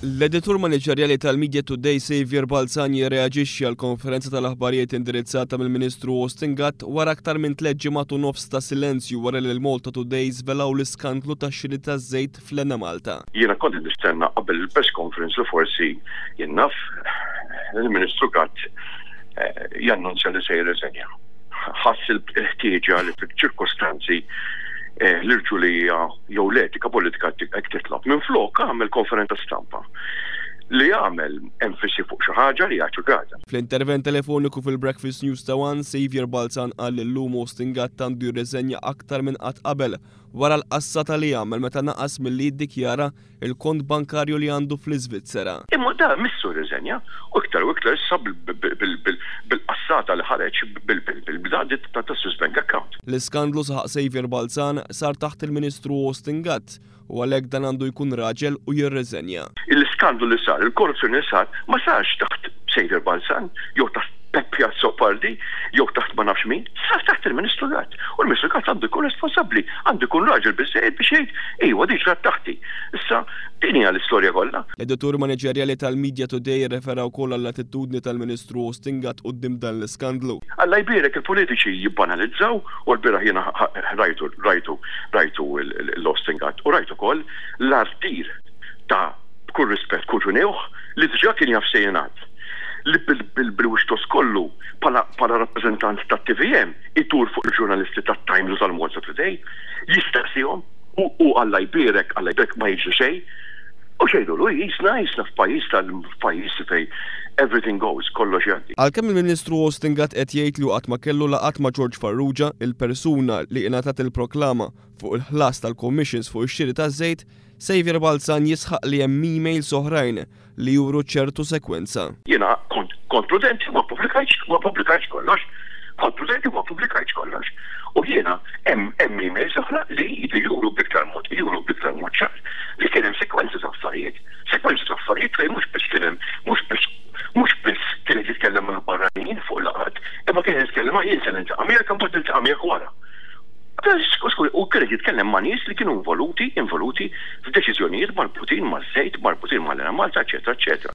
L-editur maniġerjali tal-Media Today Xavier Balzani reaġixxi għal konferenza tal-aħbarijiet indirizzata mill-Ministru Austin Gatt wara aktar minn 3 ġimgħat u nofs ta' silenzju wara li l-Malta Today żvelaw l-iskandlu tax-xiri taż-żejt fl-Enemalta. Jiena kont nistenna qabel il-press conference li forsi jien naf il-Ministru Gatt jannunzja li se jirriżenja. Ħass il-ħtieġa li fil-ċirkostanzi l-irġulija jew l-etika politika hekk titlob. Minflok għamel konferenza stampa li għamel enfasi fuq xi ħaġa li għaċu għada. Fl-intervent telefoniku fil-Breakfast News ta' One, Xavier Balzani qal li llum Austin Gatt għandu jirriżenja aktar minn qatt qabel wara l-qassata li għamel meta naqas milli jiddikjara il-kont bankarju li għandu fl-Iżvizzera. Imma da missu riżenja u iktar issa bil-qassata li ħareġ bil-bdadit ta' Swiss Bank account. L-iskandlu saħaq Xavier Balzani sar taħt il-Ministru Austin Gatt u għalhekk dan għandu jkun raġel u jirriżenja. L-iskandlu li sar, il-korruzzjoni li sar, ma sarx taħt Xavier Balzani, jew taħt Peppia Sopardi, jew taħt ma nafx min, sar taħt il-Ministru Gatt. U l-Ministru Gatt għandu jkun responsabbli, għandu jkun raġel biżżejjed biex jgħid ejwa dik rat taħti. Issa din hija l-istorja kollha. L-editur maniġerjali tal-Media Today refera wkoll għall-attitudni tal-Ministru Austin Gatt quddiem dan l-iskandlu. Alla jbierek il-politiċi jibbanalizzaw u l-bieraħ jiena rajtu l-Austin Gatt u rajtu ukoll l-artir ta' b'kull rispett kulġunewh li diġà kien jaf se jingħad. Li bil-wixtos kollu pala rappresentant ta' TVM itur fuq il-ġurnalisti ta' Times u tal-Malta Today jistaqsihom u Alla jbierek ma jiġri xejn u xejdu jisna f'pajjiż tal-pajjiż fejn everything goes, kollox jgħaddi. Għalkemm il-Ministru Austin Gatt qed jgħid li qatt ma kellu laqat ma' George Farrugia, il-persuna li ingħatat il-proklama fuq il-ħlas tal-commissions fuq ix-xiri taż-żejt, Xavier Balzani jisħaq li hemm emails oħrajn li juru ċertu sekwenza. Jiena kont prudenti ma pubblikajtx kollox. Kont prudenti ma pubblikajtx kollox. U jiena hemm emails oħra li juru biktar mod ċar li kien hemm sekwenzi ta' affarijiet. Sekwenzi ta' affarijiet fejn mhux biss kien jitkellem ma' barranin fuq laqgħat, imma kien jitkellem ma' jien se niltaqa' miegħek imbagħad niltaqa' miegħek wara. U kien jitkellem ma' nies li kienu involuti f'deċiżjonijiet marbutin maż-żejt, marbutin mal-Enemalta, eċetera, eċetera.